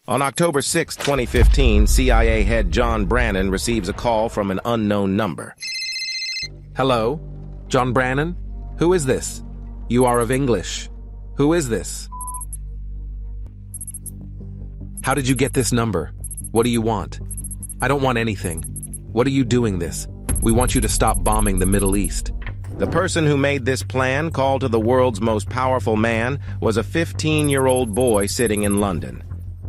On October 6, 2015, CIA head John Brannon receives a call from an unknown number. Hello? John Brannon? Who is this? You are of English. Who is this? How did you get this number? What do you want? I don't want anything. What are you doing this? We want you to stop bombing the Middle East. The person who made this plan, called to the world's most powerful man, was a 15-year-old boy sitting in London.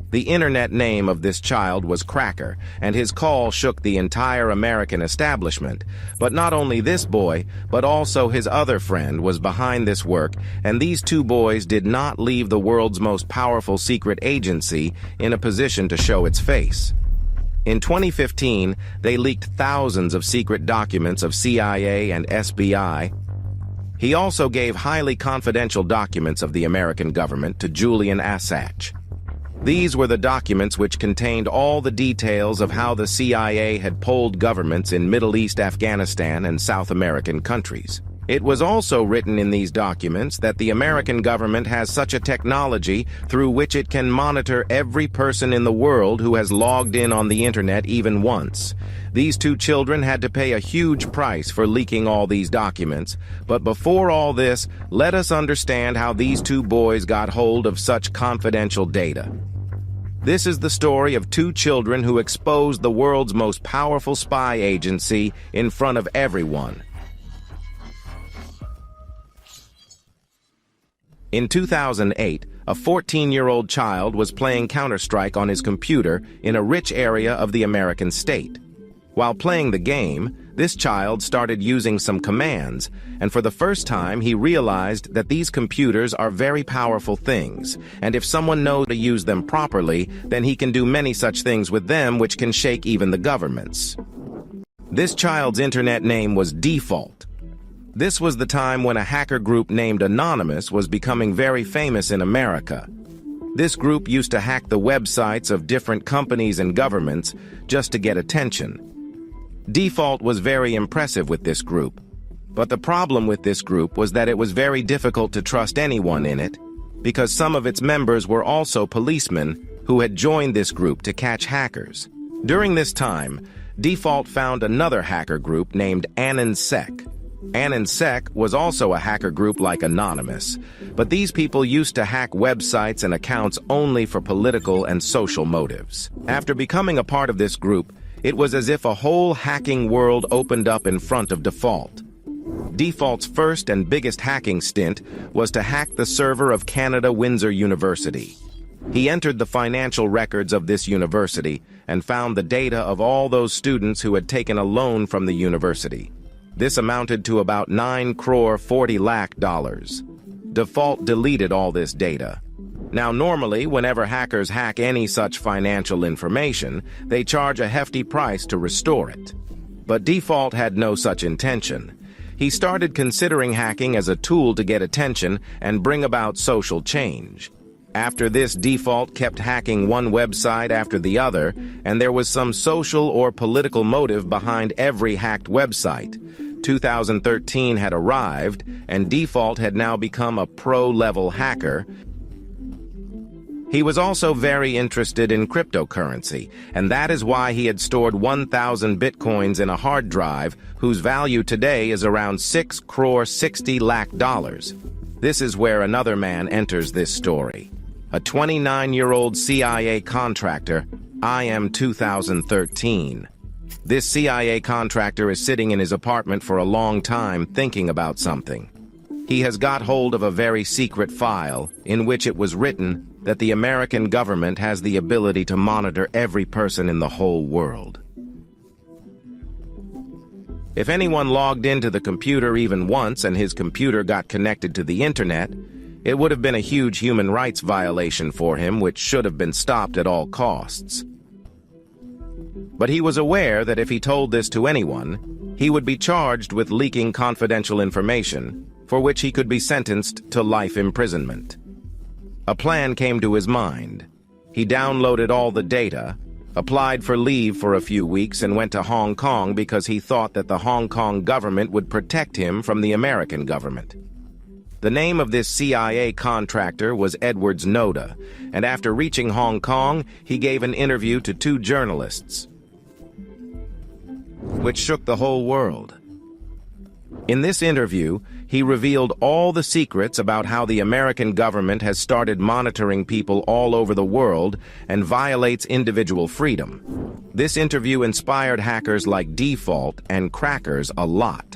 The internet name of this child was Cracker, and his call shook the entire American establishment. But not only this boy, but also his other friend was behind this work, and these two boys did not leave the world's most powerful secret agency in a position to show its face. In 2015, they leaked thousands of secret documents of CIA and SBI. He also gave highly confidential documents of the American government to Julian Assange. These were the documents which contained all the details of how the CIA had polled governments in Middle East, Afghanistan, and South American countries. It was also written in these documents that the American government has such a technology through which it can monitor every person in the world who has logged in on the internet even once. These two children had to pay a huge price for leaking all these documents, but before all this, let us understand how these two boys got hold of such confidential data. This is the story of two children who exposed the world's most powerful spy agency in front of everyone. In 2008, a 14-year-old child was playing Counter-Strike on his computer in a rich area of the American state. While playing the game, this child started using some commands, and for the first time he realized that these computers are very powerful things, and if someone knows to use them properly, then he can do many such things with them which can shake even the governments. This child's internet name was Default. This was the time when a hacker group named Anonymous was becoming very famous in America. This group used to hack the websites of different companies and governments just to get attention. Default was very impressive with this group, but the problem with this group was that it was very difficult to trust anyone in it, because some of its members were also policemen who had joined this group to catch hackers. During this time, Default found another hacker group named AnonSec. AnonSec was also a hacker group like Anonymous, but these people used to hack websites and accounts only for political and social motives. After becoming a part of this group, it was as if a whole hacking world opened up in front of Default. Default's first and biggest hacking stint was to hack the server of Canada Windsor University. He entered the financial records of this university and found the data of all those students who had taken a loan from the university. This amounted to about $9 crore $40 lakh. Default deleted all this data. Now, normally, whenever hackers hack any such financial information, they charge a hefty price to restore it. But Default had no such intention. He started considering hacking as a tool to get attention and bring about social change. After this, Default kept hacking one website after the other, and there was some social or political motive behind every hacked website. 2013 had arrived, and Default had now become a pro-level hacker. He was also very interested in cryptocurrency, and that is why he had stored 1,000 bitcoins in a hard drive, whose value today is around $6 crore $60 lakh. This is where another man enters this story. A 29-year-old CIA contractor, IM 2013. This CIA contractor is sitting in his apartment for a long time thinking about something. He has got hold of a very secret file in which it was written that the American government has the ability to monitor every person in the whole world. If anyone logged into the computer even once and his computer got connected to the internet, it would have been a huge human rights violation for him, which should have been stopped at all costs. But he was aware that if he told this to anyone, he would be charged with leaking confidential information, for which he could be sentenced to life imprisonment. A plan came to his mind. He downloaded all the data, applied for leave for a few weeks, and went to Hong Kong because he thought that the Hong Kong government would protect him from the American government. The name of this CIA contractor was Edward Snowden, and after reaching Hong Kong, he gave an interview to two journalists, which shook the whole world. In this interview, he revealed all the secrets about how the American government has started monitoring people all over the world and violates individual freedom. This interview inspired hackers like Default and crackers a lot.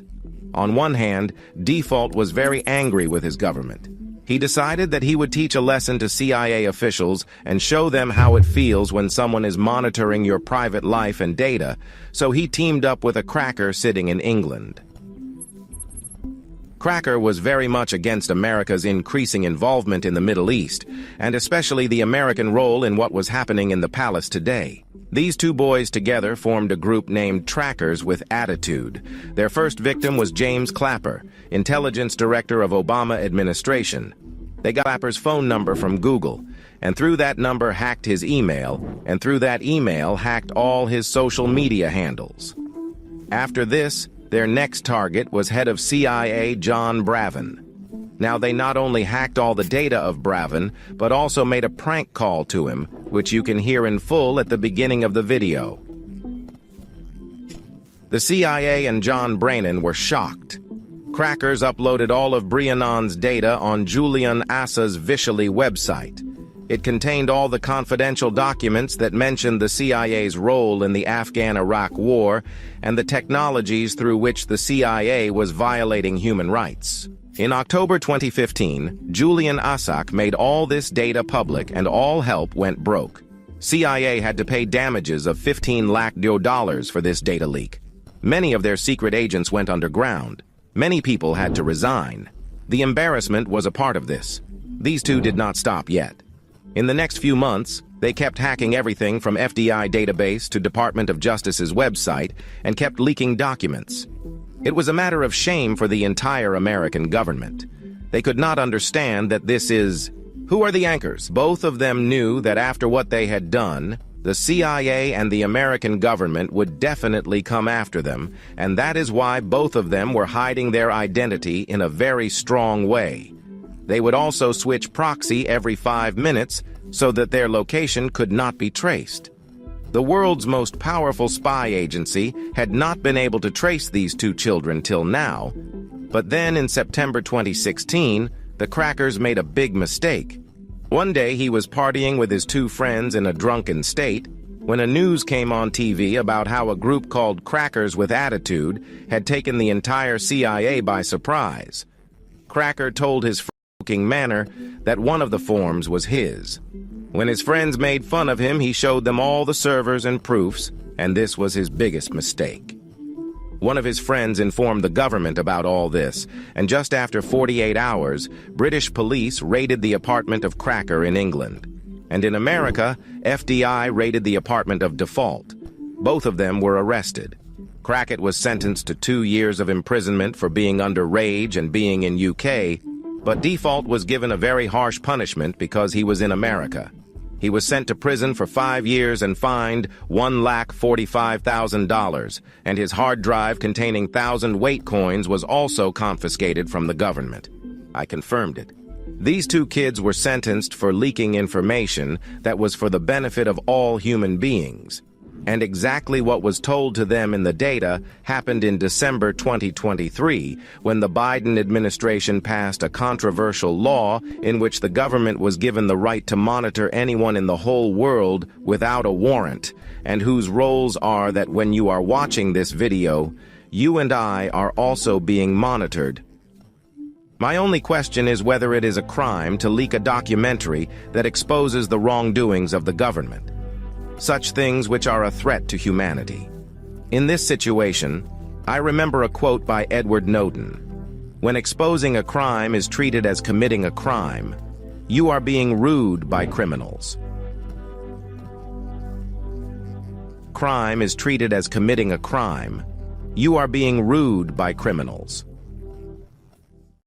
On one hand, Default was very angry with his government. He decided that he would teach a lesson to CIA officials and show them how it feels when someone is monitoring your private life and data, so he teamed up with a cracker sitting in England. Cracker was very much against America's increasing involvement in the Middle East, and especially the American role in what was happening in the palace today. These two boys together formed a group named Trackers with Attitude. Their first victim was James Clapper, intelligence director of Obama administration. They got Clapper's phone number from Google, and through that number hacked his email, and through that email hacked all his social media handles. After this, their next target was head of CIA John Bravin. Now they not only hacked all the data of Bravin, but also made a prank call to him, which you can hear in full at the beginning of the video. The CIA and John Bravin were shocked. Crackers uploaded all of Briannon's data on Julian Assange's Vishali website. It contained all the confidential documents that mentioned the CIA's role in the Afghan-Iraq war and the technologies through which the CIA was violating human rights. In October 2015, Julian Assange made all this data public and all help went broke. CIA had to pay damages of $15 lakh for this data leak. Many of their secret agents went underground. Many people had to resign. The embarrassment was a part of this. These two did not stop yet. In the next few months, they kept hacking everything from FDI database to Department of Justice's website and kept leaking documents. It was a matter of shame for the entire American government. They could not understand that this is... Who are the anchors? Both of them knew that after what they had done, the CIA and the American government would definitely come after them, and that is why both of them were hiding their identity in a very strong way. They would also switch proxy every 5 minutes so that their location could not be traced. The world's most powerful spy agency had not been able to trace these two children till now, but then in September 2016, the crackers made a big mistake. One day he was partying with his two friends in a drunken state when a news came on TV about how a group called Crackers with Attitude had taken the entire CIA by surprise. Cracker told his manner that one of the forms was his. When his friends made fun of him, he showed them all the servers and proofs, and this was his biggest mistake. One of his friends informed the government about all this, and just after 48 hours, British police raided the apartment of Cracker in England. And in America, FDI raided the apartment of Default. Both of them were arrested. Crackett was sentenced to 2 years of imprisonment for being underage and being in UK, but Default was given a very harsh punishment because he was in America. He was sent to prison for 5 years and fined $1,45,000, and his hard drive containing 1,000 weight coins was also confiscated from the government. I confirmed it. These two kids were sentenced for leaking information that was for the benefit of all human beings. And exactly what was told to them in the data happened in December 2023, when the Biden administration passed a controversial law in which the government was given the right to monitor anyone in the whole world without a warrant, and whose roles are that when you are watching this video, you and I are also being monitored. My only question is whether it is a crime to leak a documentary that exposes the wrongdoings of the government. Such things which are a threat to humanity. In this situation, I remember a quote by Edward Snowden. When exposing a crime is treated as committing a crime, you are being rude by criminals. Crime is treated as committing a crime. You are being rude by criminals.